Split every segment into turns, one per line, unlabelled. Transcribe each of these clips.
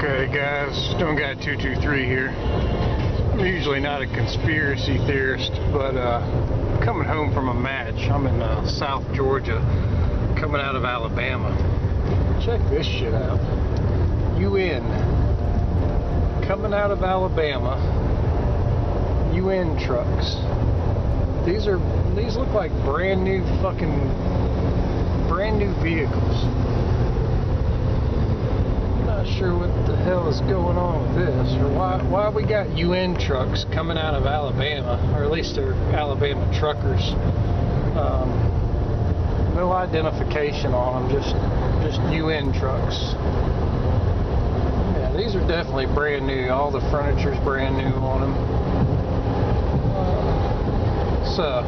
Okay guys, Stone Guy 223 here. I'm usually not a conspiracy theorist, but coming home from a match. I'm in South Georgia, coming out of Alabama. Check this shit out. UN. Coming out of Alabama. UN trucks. These look like brand new vehicles. Not sure what the hell is going on with this, or why we got UN trucks coming out of Alabama, or at least they're Alabama truckers. No identification on them, just UN trucks. Yeah, these are definitely brand new. All the furniture's brand new on them. I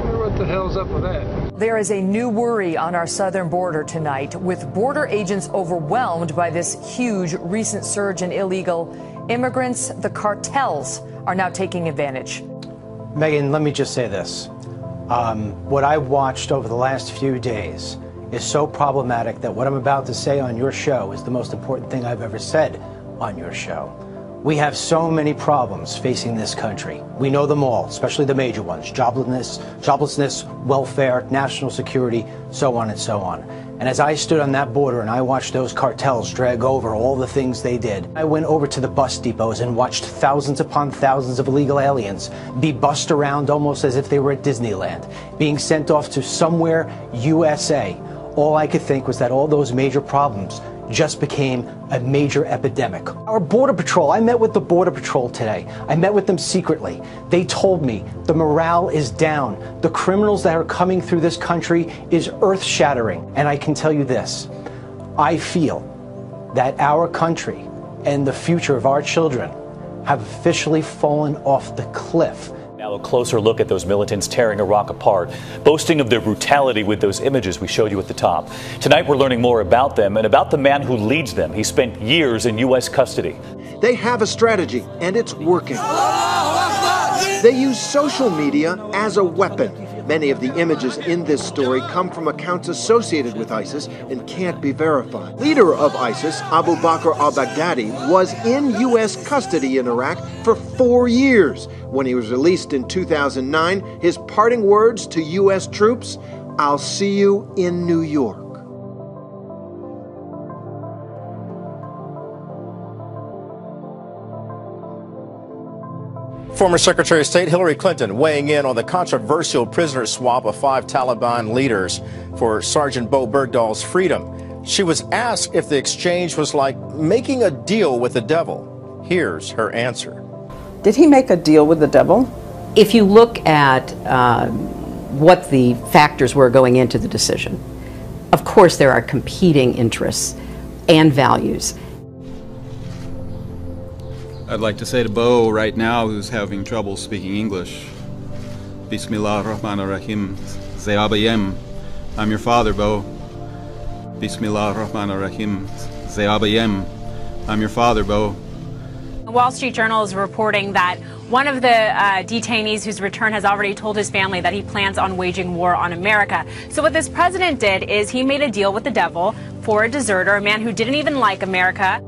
wonder what the hell's up with that.
There is a new worry on our southern border tonight, with border agents overwhelmed by this huge recent surge in illegal immigrants. The cartels are now taking advantage.
Megan, let me just say this. What I watched over the last few days is so problematic that what I'm about to say on your show is the most important thing I've ever said on your show. We have so many problems facing this country. We know them all, especially the major ones: joblessness, welfare, national security, so on and so on. And as I stood on that border and I watched those cartels drag over all the things they did, I went over to the bus depots and watched thousands upon thousands of illegal aliens be bussed around almost as if they were at Disneyland, being sent off to somewhere USA. All I could think was that all those major problems just became a major epidemic. Our Border Patrol, I met with the Border Patrol today. I met with them secretly. They told me the morale is down. The criminals that are coming through this country is earth-shattering. And I can tell you this, I feel that our country and the future of our children have officially fallen off the cliff.
Now a closer look at those militants tearing Iraq apart, boasting of their brutality with those images we showed you at the top. Tonight we're learning more about them and about the man who leads them. He spent years in U.S. custody.
They have a strategy, and it's working. They use social media as a weapon. Many of the images in this story come from accounts associated with ISIS and can't be verified. Leader of ISIS, Abu Bakr al-Baghdadi, was in U.S. custody in Iraq for 4 years. When he was released in 2009, his parting words to U.S. troops: "I'll see you in New York."
Former Secretary of State Hillary Clinton weighing in on the controversial prisoner swap of 5 Taliban leaders for Sergeant Bo Bergdahl's freedom. She was asked if the exchange was like making a deal with the devil. Here's her answer.
Did he make a deal with the devil?
If you look at what the factors were going into the decision, of course there are competing interests and values.
I'd like to say to Bo right now, who's having trouble speaking English, Bismillah ar-Rahman ar-Rahim, Ze'abayem. I'm your father, Bo. Bismillah ar-Rahman ar-Rahim, Ze'abayem. I'm your father, Bo.
The Wall Street Journal is reporting that one of the detainees whose return has already told his family that he plans on waging war on America. So what this president did is he made a deal with the devil for a deserter, a man who didn't even like America.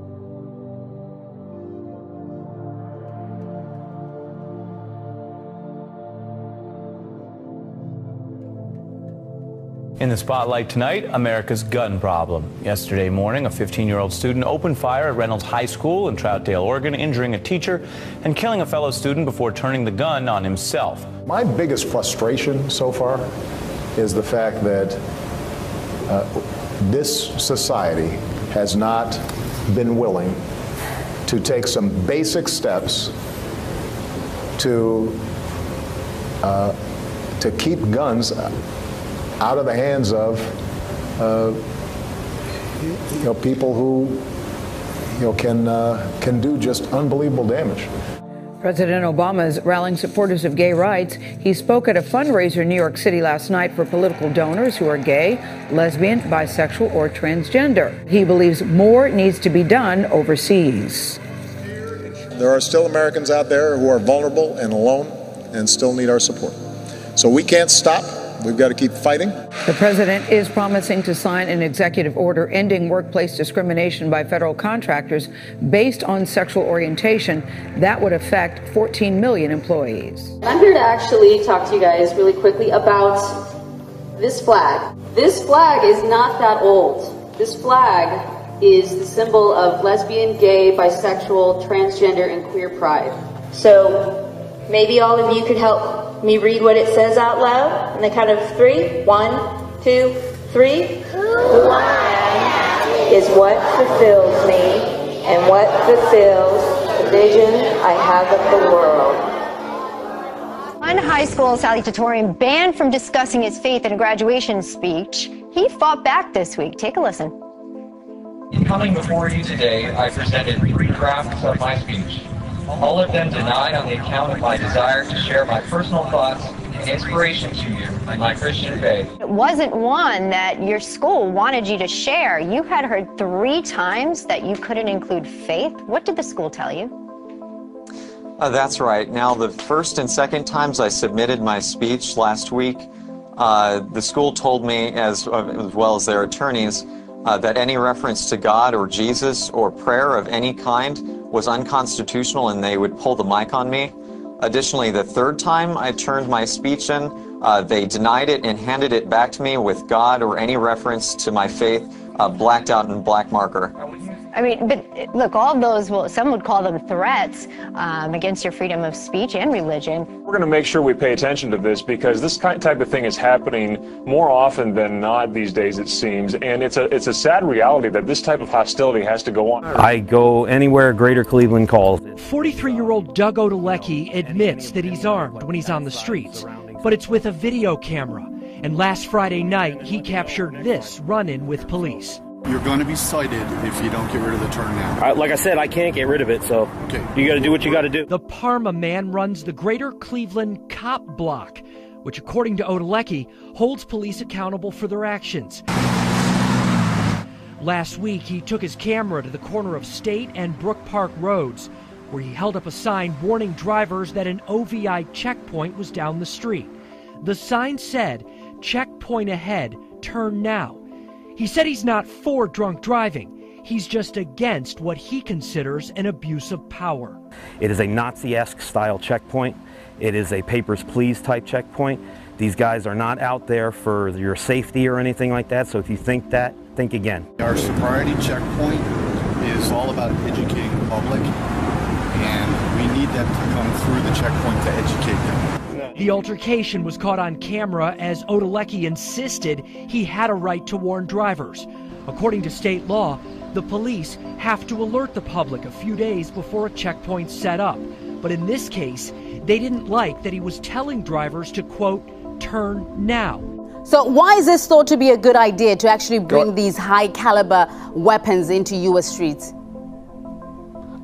In the spotlight tonight, America's gun problem. Yesterday morning, a 15-year-old student opened fire at Reynolds High School in Troutdale, Oregon, injuring a teacher and killing a fellow student before turning the gun on himself.
My biggest frustration so far is the fact that this society has not been willing to take some basic steps to keep guns out of the hands of people who can do just unbelievable damage.
President Obama is rallying supporters of gay rights. He spoke at a fundraiser in New York City last night for political donors who are gay, lesbian, bisexual, or transgender. He believes more needs to be done overseas.
There are still Americans out there who are vulnerable and alone and still need our support. So we can't stop We've got to keep fighting.
The president is promising to sign an executive order ending workplace discrimination by federal contractors based on sexual orientation. That would affect 14 million employees.
I'm here to actually talk to you guys really quickly about this flag. This flag is not that old. This flag is the symbol of lesbian, gay, bisexual, transgender, and queer pride. So maybe all of you could help me read what it says out loud on the count of 3. 1, 2, 3. Who I am is what fulfills me, and what fulfills the vision I have of the world.
One high school salutatorian banned from discussing his faith in a graduation speech. He fought back this week. Take a listen.
In coming before you today, I presented 3 drafts of my speech. All of them denied on the account of my desire to share my personal thoughts and inspiration to you in my Christian faith.
It wasn't one that your school wanted you to share. You had heard 3 times that you couldn't include faith. What did the school tell you?
That's right. Now, the first and second times I submitted my speech last week, the school told me, as well as their attorneys, that any reference to God or Jesus or prayer of any kind was unconstitutional and they would pull the mic on me. Additionally, the third time I turned my speech in, they denied it and handed it back to me with God or any reference to my faith blacked out in black marker.
I mean, but look, all of those, well, some would call them threats against your freedom of speech and religion.
We're going to make sure we pay attention to this because this type of thing is happening more often than not these days, it seems. And it's a sad reality that this type of hostility has to go on.
I go anywhere Greater Cleveland calls.
43-year-old Doug Odelecki admits that he's armed when he's on the streets, but it's with a video camera. And last Friday night, he captured this run-in with police.
You're going to be cited if you don't get rid of the turn now.
Like I said, I can't get rid of it, so you got to do what you got to do.
The Parma man runs the Greater Cleveland Cop Block, which, according to Odelecki, holds police accountable for their actions. Last week, he took his camera to the corner of State and Brook Park Roads, where he held up a sign warning drivers that an OVI checkpoint was down the street. The sign said, "Checkpoint ahead, turn now." He said he's not for drunk driving. He's just against what he considers an abuse of power.
It is a Nazi-esque style checkpoint. It is a papers, please type checkpoint. These guys are not out there for your safety or anything like that, so if you think that, think again.
Our sobriety checkpoint is all about educating the public, and we need them to come through the checkpoint to educate them.
The altercation was caught on camera as Odelecki insisted he had a right to warn drivers. According to state law, the police have to alert the public a few days before a checkpoint's set up. But in this case, they didn't like that he was telling drivers to, quote, turn now.
So why is this thought to be a good idea to actually bring these high-caliber weapons into U.S. streets?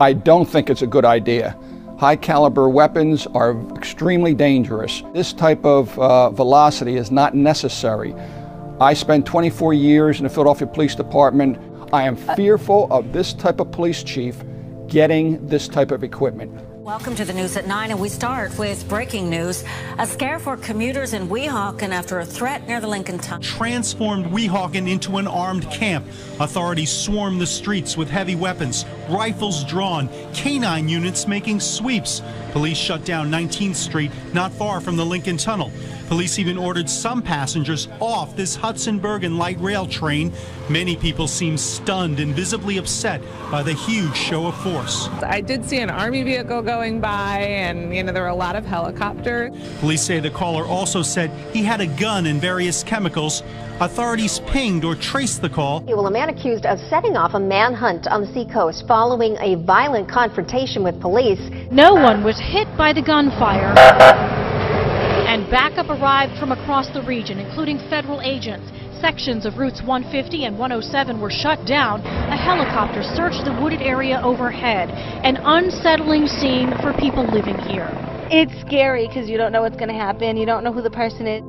I don't think it's a good idea. High-caliber weapons are extremely dangerous. This type of velocity is not necessary. I spent 24 years in the Philadelphia Police Department. I am fearful of this type of police chief getting this type of equipment.
Welcome to the news at 9, and we start with breaking news. A scare for commuters in Weehawken after a threat near the Lincoln Tunnel.
Transformed Weehawken into an armed camp. Authorities swarm the streets with heavy weapons, rifles drawn, canine units making sweeps. Police shut down 19th Street, not far from the Lincoln Tunnel. Police even ordered some passengers off this Hudson Bergen light rail train. Many people seem stunned and visibly upset by the huge show of force.
I did see an Army vehicle going by, and there were a lot of helicopters.
Police say the caller also said he had a gun and various chemicals. Authorities pinged or traced the call.
Well, a man accused of setting off a manhunt on the seacoast following a violent confrontation with police.
No one was hit by the gunfire. And backup arrived from across the region, including federal agents. Sections of routes 150 and 107 were shut down. A helicopter searched the wooded area overhead. An unsettling scene for people living here.
It's scary because you don't know what's going to happen. You don't know who the person is.